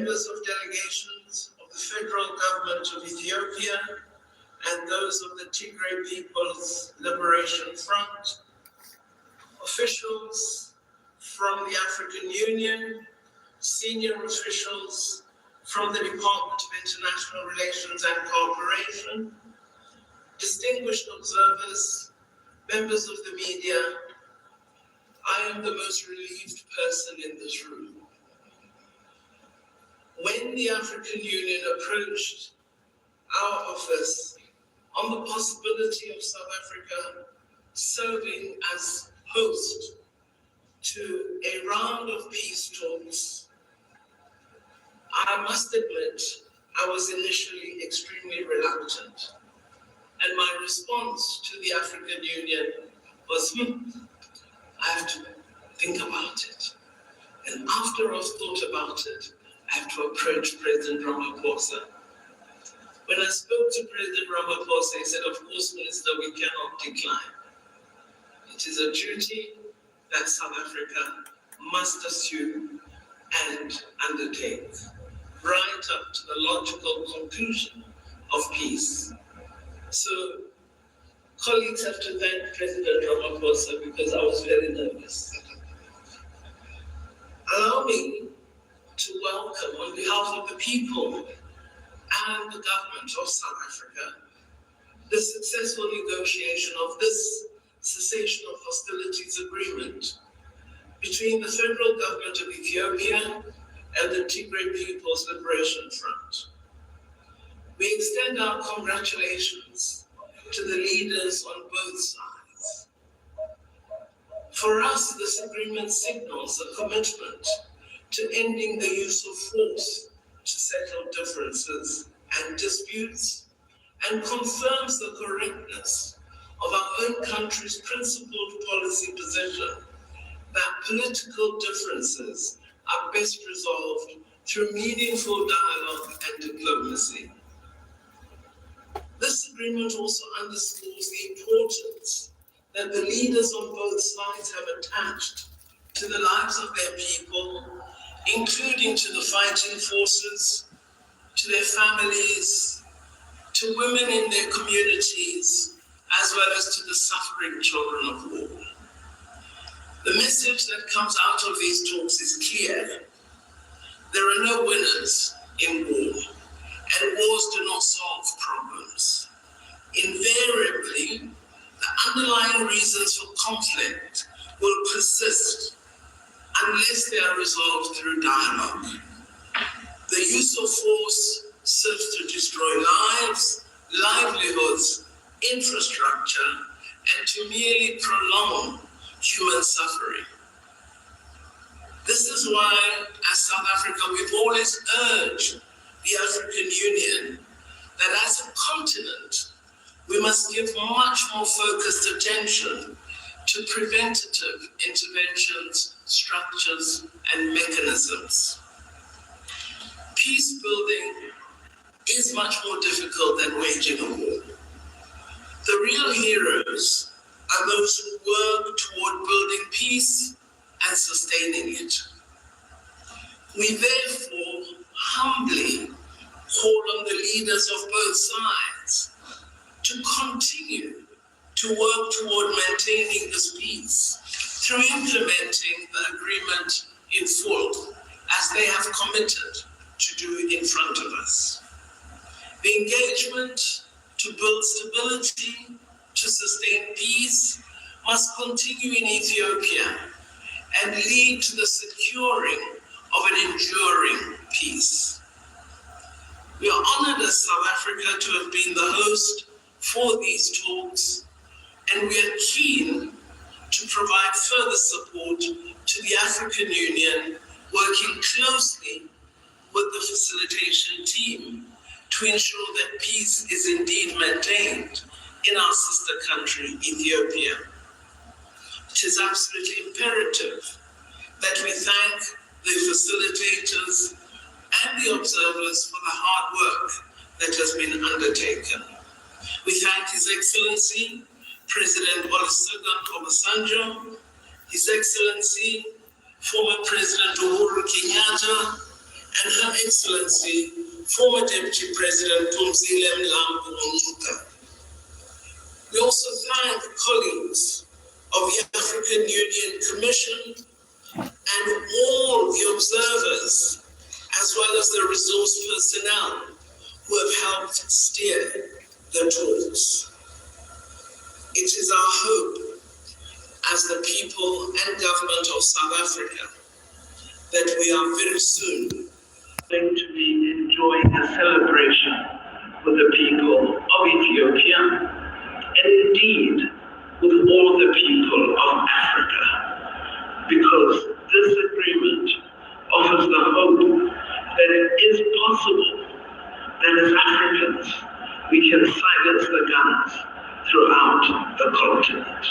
members of delegations of the federal government of Ethiopia and those of the Tigray People's Liberation Front, officials from the African Union, senior officials from the Department of International Relations and Cooperation, distinguished observers, members of the media, I am the most relieved person in this room. When the African Union approached our office on the possibility of South Africa serving as host to a round of peace talks, I must admit I was initially extremely reluctant. And my response to the African Union was, I have to think about it. And after I've thought about it, I have to approach President Ramaphosa. When I spoke to President Ramaphosa, he said, of course, Minister, we cannot decline. It is a duty that South Africa must assume and undertake, right up to the logical conclusion of peace. So colleagues have to thank President Ramaphosa because I was very nervous. Allow me to welcome on behalf of the people and the government of South Africa the successful negotiation of this cessation of hostilities agreement between the federal government of Ethiopia and the Tigray People's Liberation Front. We extend our congratulations to the leaders on both sides. For us, this agreement signals a commitment to ending the use of force to settle differences and disputes, and confirms the correctness of our own country's principled policy position that political differences are best resolved through meaningful dialogue and diplomacy. This agreement also underscores the importance that the leaders on both sides have attached to the lives of their people, including to the fighting forces, to their families, to women in their communities, as well as to the suffering children of war. The message that comes out of these talks is clear. There are no winners in war, and wars do not solve problems. Invariably, the underlying reasons for conflict will persist unless they are resolved through dialogue. The use of force serves to destroy lives, livelihoods, infrastructure, and to merely prolong human suffering. This is why, as South Africa, we've always urged the African Union that as a continent, we must give much more focused attention to preventative interventions, structures, and mechanisms. Peace building is much more difficult than waging a war. The real heroes are those who work toward building peace and sustaining it. We therefore humbly call on the leaders of both sides to continue to work toward maintaining this peace through implementing the agreement in full, as they have committed to do in front of us. The engagement to build stability, to sustain peace, must continue in Ethiopia and lead to the securing of an enduring peace. We are honored as South Africa to have been the host for these talks, and we are keen to provide further support to the African Union, working closely with the facilitation team to ensure that peace is indeed maintained in our sister country, Ethiopia. It is absolutely imperative that we thank the facilitators and the observers for the hard work that has been undertaken. We thank His Excellency, President Olusegun Obasanjo, His Excellency, former President Uhuru Kenyatta, and Her Excellency, former Deputy President Tumzile Mlambo Onyuka. We also thank colleagues of the African Union Commission and all the observers, as well as the resource personnel who have helped steer the talks. It is our hope as the people and government of South Africa that we are very soon going to be enjoying a celebration with the people of Ethiopia and indeed with all the people of Africa, because this agreement offers the hope that it is possible that as Africans we can silence the guns throughout the continent.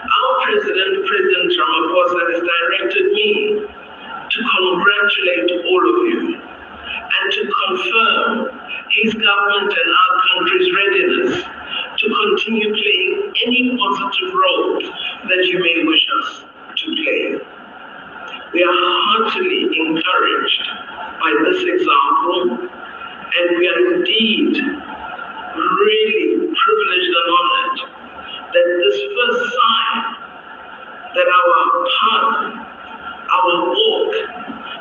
Our President Ramaphosa, has directed me to congratulate all of you and to confirm his government and our country's readiness to continue playing any positive role that you may wish us to play. We are heartily encouraged by this example, and we are indeed really privileged and honored that this first sign that our path, our walk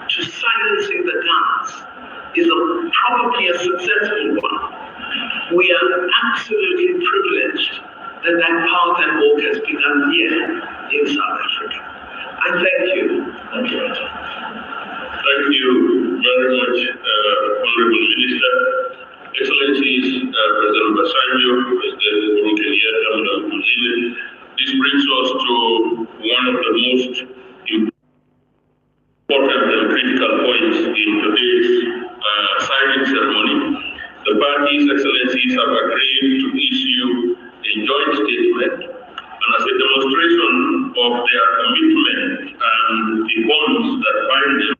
to silencing the guns is probably a successful one. We are absolutely privileged that that path and walk has begun here in South Africa. I thank you. Thank you. Thank you very much, Honorable Minister. Excellencies, President Basanjo, President Kenyatta, Madam Tumzile. This brings us to one of the most important and critical points in today's signing ceremony. The parties' excellencies have agreed to issue a joint statement, and as a demonstration of their commitment and the bonds that bind them,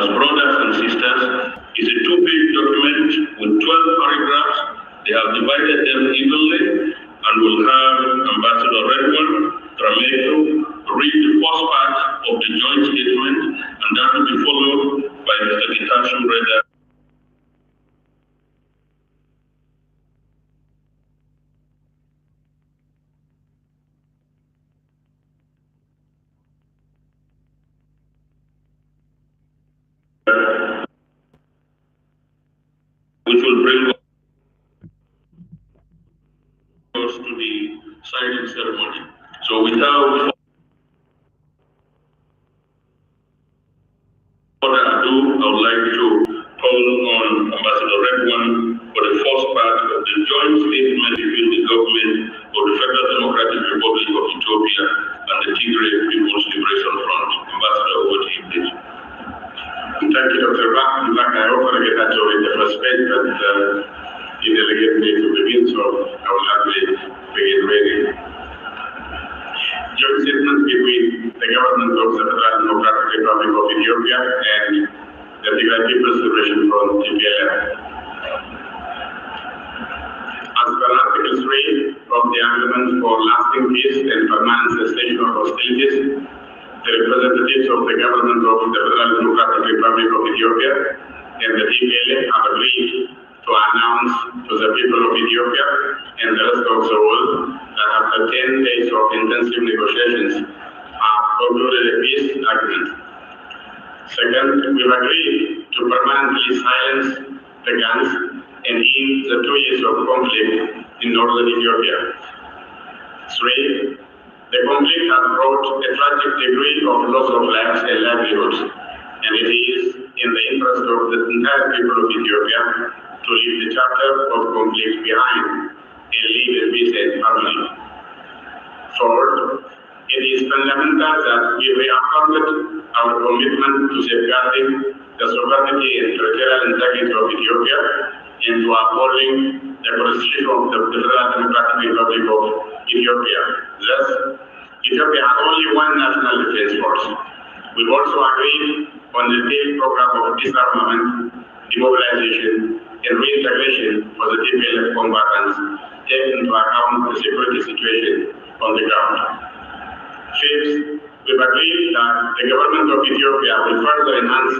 as brothers and sisters, is a two-page document with 12 paragraphs. They have divided them evenly and will have Ambassador Redwan Trameto read the first part of the joint statement, and that will be followed by Mr. Gitashu Reda. Which will bring us to the signing ceremony. So without further ado, I would like to call on Ambassador Redwan for the first part of the joint statement between the government of the Federal Democratic Republic of Ethiopia and the Tigray People's Liberation Front. Ambassador, over to you, please. Thank you, Dr. Bach. In fact, I often get that to in the first page, but you delegate me to begin, so I will happily begin reading. Joint statement between the government of the Federal Democratic Republic of Ethiopia and the Tigray People's Liberation Front, TPLF. As per Article 3 of the Agreement for Lasting Peace and Permanent Cessation of Hostilities, the representatives of the government of the Federal Democratic Republic of Ethiopia and the TPLF have agreed to announce to the people of Ethiopia and the rest of the world that after 10 days of intensive negotiations have concluded a peace agreement. Second, we've agreed to permanently silence the guns and end the 2 years of conflict in northern Ethiopia. Three, the conflict has brought a tragic degree of loss of lives and livelihoods, and it is in the interest of the entire people of Ethiopia to leave the chapter of conflict behind and live in peace and harmony. Fourth, It is fundamental that we reaffirmed our commitment to safeguarding the sovereignty and territorial integrity of Ethiopia and to upholding the constitution of the Federal Democratic Republic of Ethiopia. Thus, Ethiopia has only one national defense force. We've also agreed on the detailed program of disarmament, demobilization, and reintegration for the TPLF combatants, taking into account the security situation on the ground. Fifth, we've agreed that the government of Ethiopia will further enhance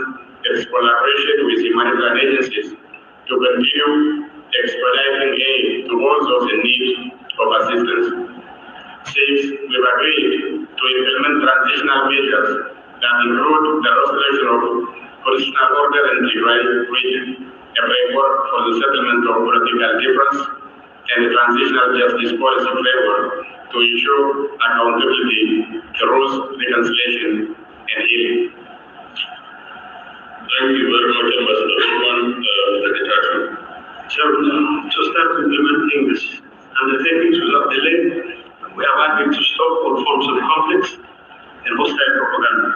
its collaboration with humanitarian agencies to continue expediting aid to all those in need of assistance. Sixth, we've agreed to implement transitional measures that include the restoration of constitutional order in the region, a framework for the settlement of political difference, and a transitional justice policy framework to ensure accountability, truth, reconciliation, and healing. Thank you very much, Ambassador Roman, So, to start implementing this undertakings without delay, we have agreed to stop all forms of conflict and hostile propaganda.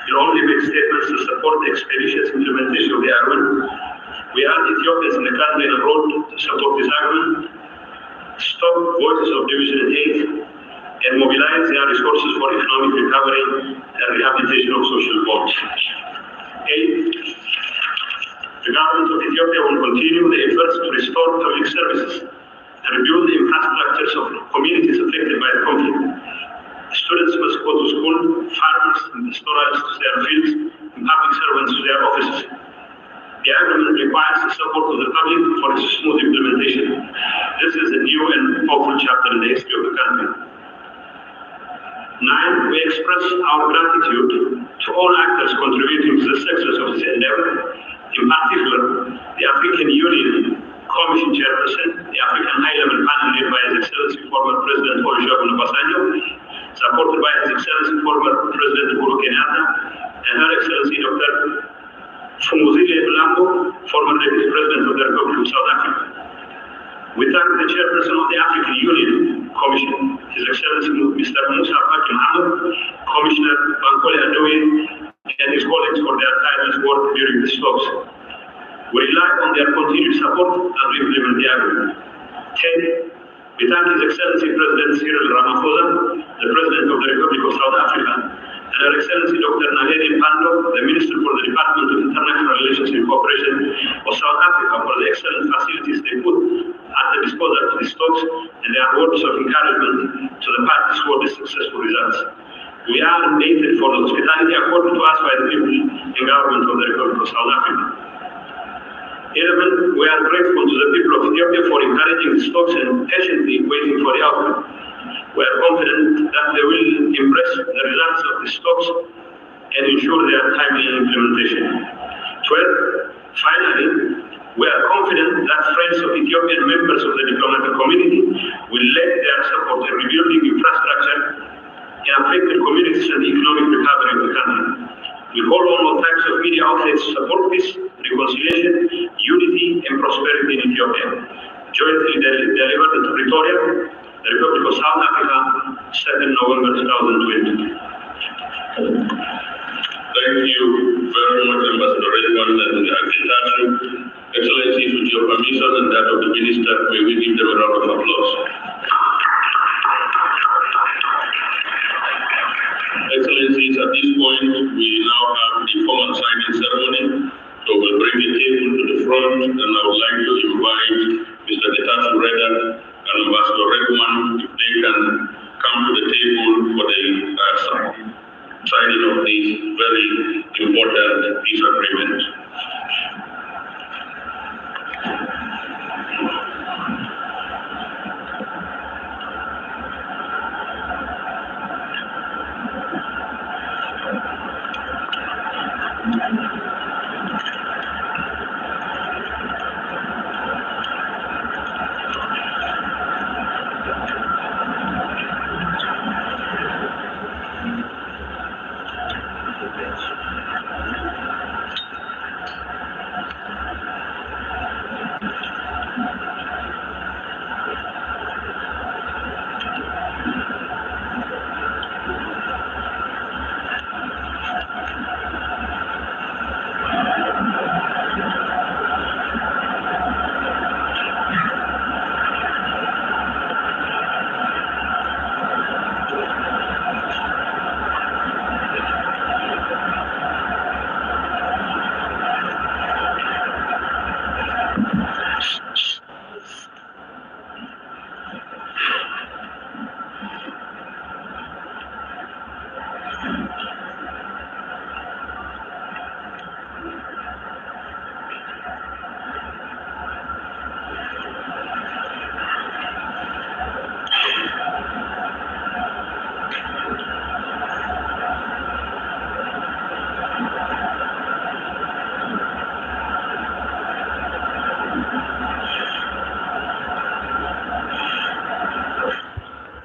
We only make statements to support the expeditious implementation of the agreement. We urge Ethiopians in the country and abroad to support this agreement, stop voices of division and hate, and mobilize their resources for economic recovery and rehabilitation of social bonds. 8. The government of Ethiopia will continue the efforts to restore public services and rebuild the infrastructures of communities affected by the conflict. Students must go to school, farmers and pastoralists to their fields, and public servants to their offices. The agreement requires the support of the public for its smooth implementation. This is a new and hopeful chapter in the history of the country. 9. We express our gratitude to all actors contributing to the success of this endeavor, in particular, the African Union Commission Chairperson, the African High-Level Panel led by His Excellency former President Olusegun Obasanjo, supported by His Excellency former President Uhuru Kenyatta, and Her Excellency Dr. Fumuzile Blambo, former Deputy President of the Republic of South Africa. We thank the Chairperson of the African Union Commission, His Excellency Mr. Musa Faki Mohammed, Commissioner Bankole Adoye, and his colleagues for their tireless work during these talks. We rely on their continued support as we implement the agreement. 10. We thank His Excellency President Cyril Ramaphosa, the President of the Republic of South Africa, and Her Excellency Dr. Naledi Pandor, the Minister for the Department of International Relations and Cooperation of South Africa, for the excellent facilities they put at the disposal of these talks and their words of encouragement to the parties for the successful results. We are indebted for the hospitality accorded to us by the people and government of the Republic of South Africa. 11. We are grateful to the people of Ethiopia for encouraging these talks and patiently waiting for the outcome. We are confident that they will embrace the results of these talks and ensure their timely implementation. 12. Finally, we are confident that friends of Ethiopian members of the diplomatic community will lend their support in rebuilding infrastructure in affected communities and the economic recovery of the country. We call on all types of media outlets to support peace, reconciliation, unity, and prosperity in Ethiopia. Jointly delivered in Pretoria, the Republic of South Africa, 7 November 2020. Thank you very much, Ambassador Redwan and Agitachu. Excellencies, with your permission and that of the Minister, may we give them a round of applause. Excellencies, at this point, we now have the formal signing ceremony. So we'll bring the table to the front, and I would like to invite Mr. Getachew Reda and Ambassador Redwan, if they can come to the table for the signing of this very important peace agreement.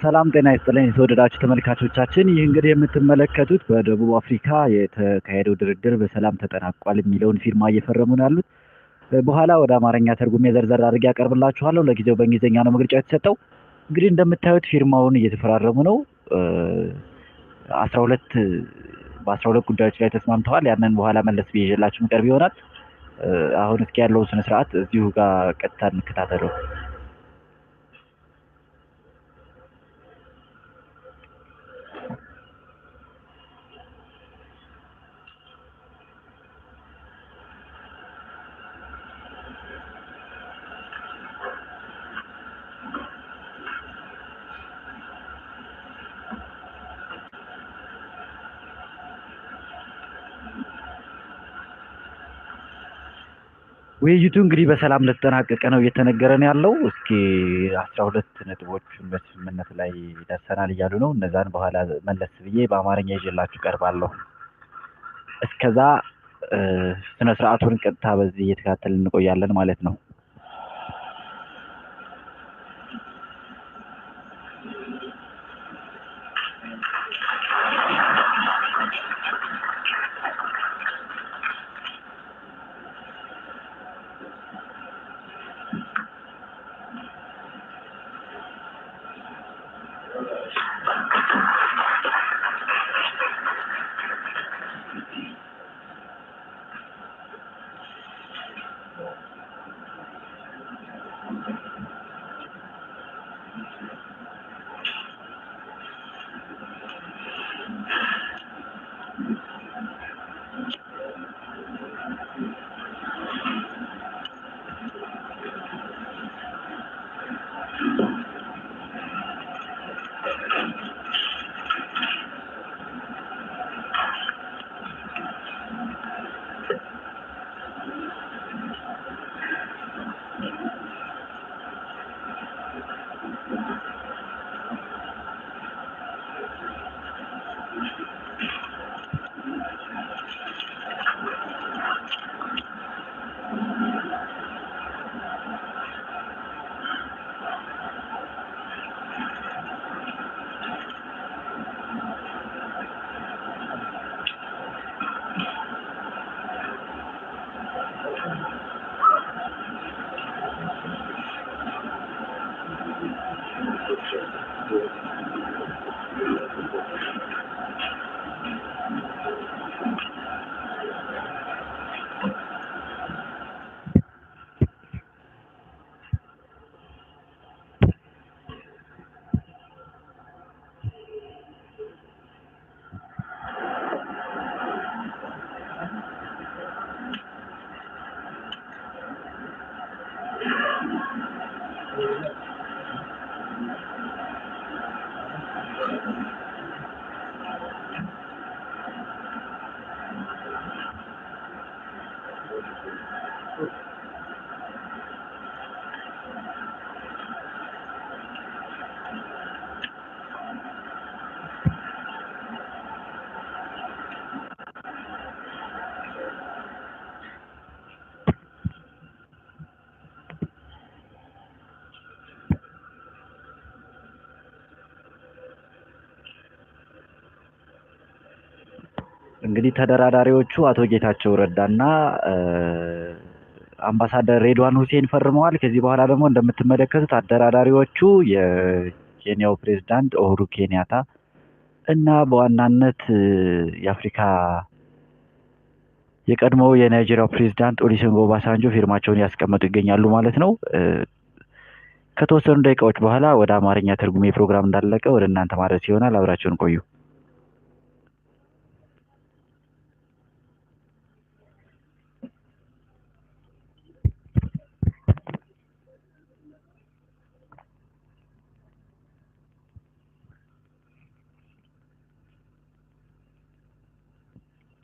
ሰላም ጤና ይስጥልኝ የተወደዳችሁ ተመልካቾቻችን። ይህ እንግዲህ የምትመለከቱት በደቡብ አፍሪካ የተካሄደው ድርድር በሰላም ተጠናቋል የሚለውን ፊርማ እየፈረሙ ነው ያሉት። በኋላ ወደ አማርኛ ተርጉሜ ዘርዘር አድርጌ ያቀርብላችኋለሁ። ለጊዜው በእንግሊዝኛ ነው መግለጫ የተሰጠው። እንግዲህ እንደምታዩት ፊርማውን እየተፈራረሙ ነው። 12 ጉዳዮች ላይ ተስማምተዋል። ያንን በኋላ መለስ ብዬ ይዤላችሁ የምቀርብ ይሆናል። አሁን እስኪ ያለው ስነ ስርዓት እዚሁ ጋር ቀጥታ እንከታተለው። ውይይቱ እንግዲህ በሰላም ለተጠናቀቀ ነው እየተነገረ ነው ያለው። እስኪ 12 ነጥቦችን በስምምነት ላይ ደርሰናል እያሉ ነው። እነዛን በኋላ መለስ ብዬ በአማርኛ ይዤላችሁ ቀርባለሁ። እስከዛ ስነ ስርዓቱን ቀጥታ በዚህ እየተከታተልን እንቆያለን ማለት ነው። እንግዲህ ተደራዳሪዎቹ አቶ ጌታቸው ረዳና አምባሳደር ሬድዋን ሁሴን ፈርመዋል። ከዚህ በኋላ ደግሞ እንደምትመለከቱት አደራዳሪዎቹ የኬንያው ፕሬዝዳንት ኡሁሩ ኬንያታ እና በዋናነት የአፍሪካ የቀድሞው የናይጄሪያው ፕሬዝዳንት ኦሉሴጉን ኦባሳንጆ ፊርማቸውን ያስቀመጡ ይገኛሉ ማለት ነው። ከተወሰኑ ደቂቃዎች በኋላ ወደ አማርኛ ትርጉሜ ፕሮግራም እንዳለቀ ወደ እናንተ ማድረስ ይሆናል። አብራችሁን ቆዩ።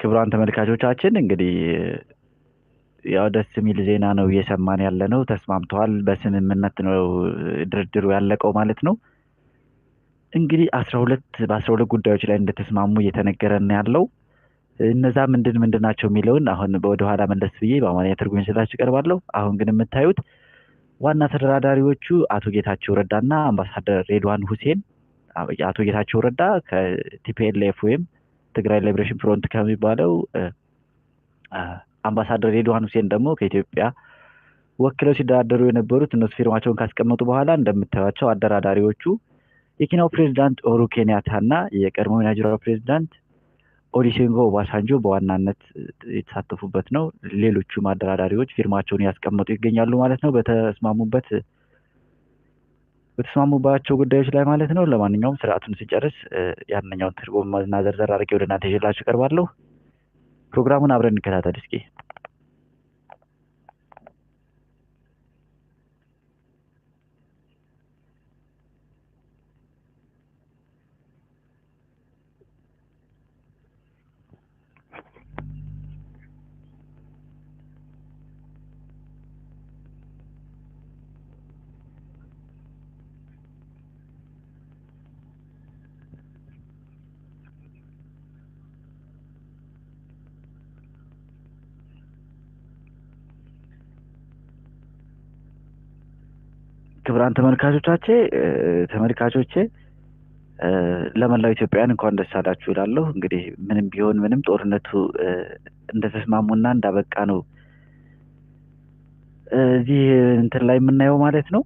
ክቡራን ተመልካቾቻችን እንግዲህ ያው ደስ የሚል ዜና ነው እየሰማን ያለነው። ተስማምተዋል። በስምምነት ነው ድርድሩ ያለቀው ማለት ነው። እንግዲህ 12 ጉዳዮች ላይ እንደተስማሙ እየተነገረን ያለው እነዛ ምንድን ናቸው የሚለውን አሁን ወደ ኋላ መለስ ብዬ በአማርኛ ትርጉም ይዤላችሁ እቀርባለሁ። አሁን ግን የምታዩት ዋና ተደራዳሪዎቹ አቶ ጌታቸው ረዳና አምባሳደር ሬድዋን ሁሴን አቶ ጌታቸው ረዳ ከቲፒኤልኤፍ ወይም ትግራይ ሊበሬሽን ፍሮንት ከሚባለው አምባሳደር ሬድዋን ሁሴን ደግሞ ከኢትዮጵያ ወክለው ሲደራደሩ የነበሩት እነሱ ፊርማቸውን ካስቀመጡ በኋላ እንደምታዩቸው አደራዳሪዎቹ የኬንያው ፕሬዝዳንት ኡሁሩ ኬንያታና የቀድሞው ናይጄሪያ ፕሬዝዳንት ኦሉሴጉን ኦባሳንጆ በዋናነት የተሳተፉበት ነው። ሌሎቹም አደራዳሪዎች ፊርማቸውን ያስቀመጡ ይገኛሉ ማለት ነው በተስማሙባቸው ጉዳዮች ላይ ማለት ነው። ለማንኛውም ስርዓቱን ሲጨርስ ያንኛውን ትርጉምና ዘርዘር አድርጌ ወደ እናንተ ይዤላችሁ እቀርባለሁ። ፕሮግራሙን አብረን እንከታተል እስኪ። ክቡራን ተመልካቾቼ ለመላው ኢትዮጵያውያን እንኳን ደስ አላችሁ እላለሁ። እንግዲህ ምንም ቢሆን ምንም ጦርነቱ እንደተስማሙና እንዳበቃ ነው እዚህ እንትን ላይ የምናየው ማለት ነው።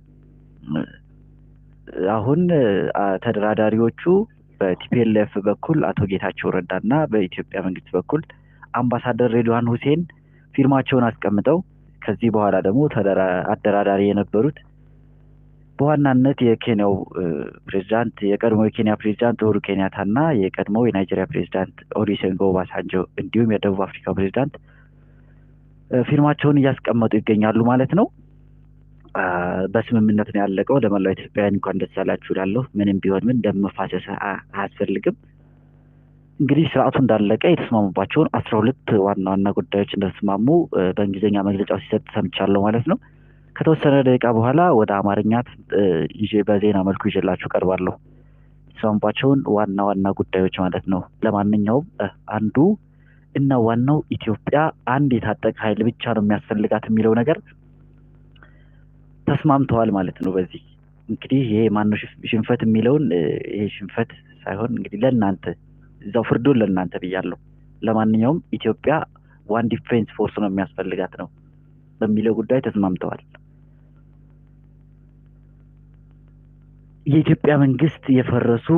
አሁን ተደራዳሪዎቹ በቲፒኤልኤፍ በኩል አቶ ጌታቸው ረዳና በኢትዮጵያ መንግስት በኩል አምባሳደር ሬድዋን ሁሴን ፊርማቸውን አስቀምጠው ከዚህ በኋላ ደግሞ አደራዳሪ የነበሩት በዋናነት የኬንያው ፕሬዝዳንት የቀድሞው የኬንያ ፕሬዝዳንት ኡሁሩ ኬንያታና የቀድሞው የናይጄሪያ ፕሬዝዳንት ኦሉሴጉን ኦባሳንጆ እንዲሁም የደቡብ አፍሪካ ፕሬዝዳንት ፊርማቸውን እያስቀመጡ ይገኛሉ ማለት ነው። በስምምነት ነው ያለቀው። ለመላው ኢትዮጵያውያን እንኳን ደስ አላችሁ እላለሁ። ምንም ቢሆን ምን ደም መፋሰስ አያስፈልግም። እንግዲህ ስርዓቱ እንዳለቀ የተስማሙባቸውን 12 ዋና ዋና ጉዳዮች እንደተስማሙ በእንግሊዝኛ መግለጫው ሲሰጥ ሰምቻለሁ ማለት ነው። ከተወሰነ ደቂቃ በኋላ ወደ አማርኛ በዜና መልኩ ይዤላችሁ ቀርባለሁ። የተስማሙባቸውን ዋና ዋና ጉዳዮች ማለት ነው። ለማንኛውም አንዱ እና ዋናው ኢትዮጵያ አንድ የታጠቀ ኃይል ብቻ ነው የሚያስፈልጋት የሚለው ነገር ተስማምተዋል ማለት ነው። በዚህ እንግዲህ ይሄ ማነው ሽንፈት የሚለውን ይሄ ሽንፈት ሳይሆን እንግዲህ ለእናንተ እዛው ፍርዱን ለእናንተ ብያለሁ። ለማንኛውም ኢትዮጵያ ዋን ዲፌንስ ፎርስ ነው የሚያስፈልጋት ነው በሚለው ጉዳይ ተስማምተዋል። የኢትዮጵያ መንግስት የፈረሱ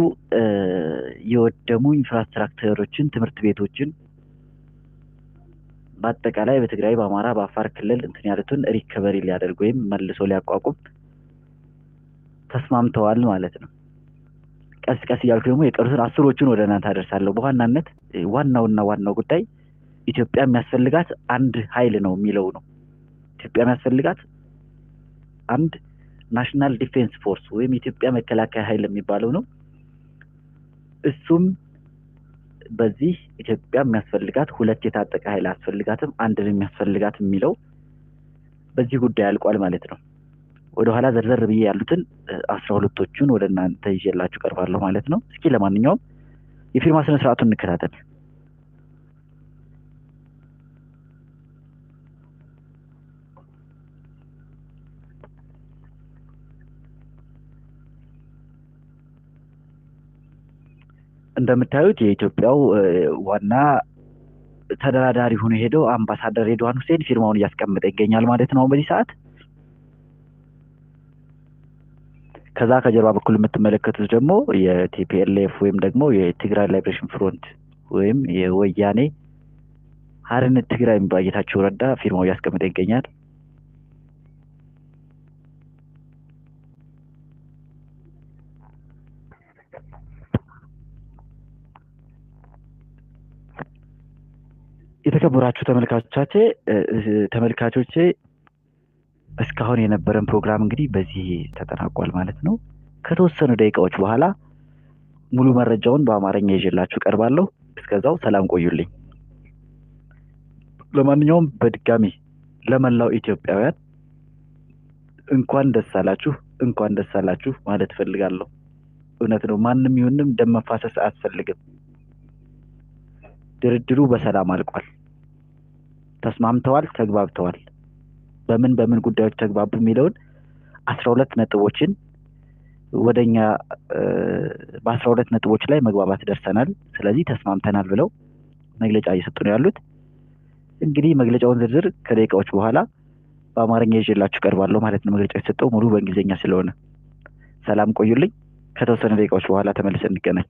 የወደሙ ኢንፍራስትራክቸሮችን፣ ትምህርት ቤቶችን በአጠቃላይ በትግራይ፣ በአማራ፣ በአፋር ክልል እንትን ያሉትን ሪከቨሪ ሊያደርግ ወይም መልሶ ሊያቋቁም ተስማምተዋል ማለት ነው። ቀስ ቀስ እያልኩ ደግሞ የቀሩትን 10ዎቹን ወደ እናንተ አደርሳለሁ። በዋናነት ዋናው ጉዳይ ኢትዮጵያ የሚያስፈልጋት አንድ ኃይል ነው የሚለው ነው። ኢትዮጵያ የሚያስፈልጋት አንድ ናሽናል ዲፌንስ ፎርስ ወይም የኢትዮጵያ መከላከያ ኃይል የሚባለው ነው። እሱም በዚህ ኢትዮጵያ የሚያስፈልጋት ሁለት የታጠቀ ኃይል አስፈልጋትም አንድ ነው የሚያስፈልጋት የሚለው በዚህ ጉዳይ አልቋል ማለት ነው። ወደ ኋላ ዘርዘር ብዬ ያሉትን 12ቶቹን ወደ እናንተ ይዤላችሁ ቀርባለሁ ማለት ነው። እስኪ ለማንኛውም የፊርማ ስነ ስርዓቱን እንከታተል። እንደምታዩት የኢትዮጵያው ዋና ተደራዳሪ ሆኖ ሄደው አምባሳደር ሬድዋን ሁሴን ፊርማውን እያስቀመጠ ይገኛል ማለት ነው በዚህ ሰዓት። ከዛ ከጀርባ በኩል የምትመለከቱት ደግሞ የቲፒኤልኤፍ ወይም ደግሞ የትግራይ ሊበሬሽን ፍሮንት ወይም የወያኔ ሓርነት ትግራይ የሚባለው ጌታቸው ረዳ ፊርማው እያስቀመጠ ይገኛል። የተከበራችሁ ተመልካቾቼ እስካሁን የነበረን ፕሮግራም እንግዲህ በዚህ ተጠናቋል ማለት ነው። ከተወሰኑ ደቂቃዎች በኋላ ሙሉ መረጃውን በአማርኛ ይዤላችሁ ቀርባለሁ። እስከዛው ሰላም ቆዩልኝ። ለማንኛውም በድጋሚ ለመላው ኢትዮጵያውያን እንኳን ደስ አላችሁ ማለት ፈልጋለሁ። እውነት ነው፣ ማንም ይሁንም ደም መፋሰስ አያስፈልግም። ድርድሩ በሰላም አልቋል። ተስማምተዋል፣ ተግባብተዋል። በምን ጉዳዮች ተግባቡ የሚለውን 12 ነጥቦችን ወደኛ በ12 ነጥቦች ላይ መግባባት ደርሰናል፣ ስለዚህ ተስማምተናል ብለው መግለጫ እየሰጡ ነው ያሉት። እንግዲህ መግለጫውን ዝርዝር ከደቂቃዎች በኋላ በአማርኛ ይዤላችሁ ቀርባለሁ ማለት ነው። መግለጫው የተሰጠው ሙሉ በእንግሊዝኛ ስለሆነ። ሰላም ቆዩልኝ። ከተወሰነ ደቂቃዎች በኋላ ተመልሰን እንገናኝ።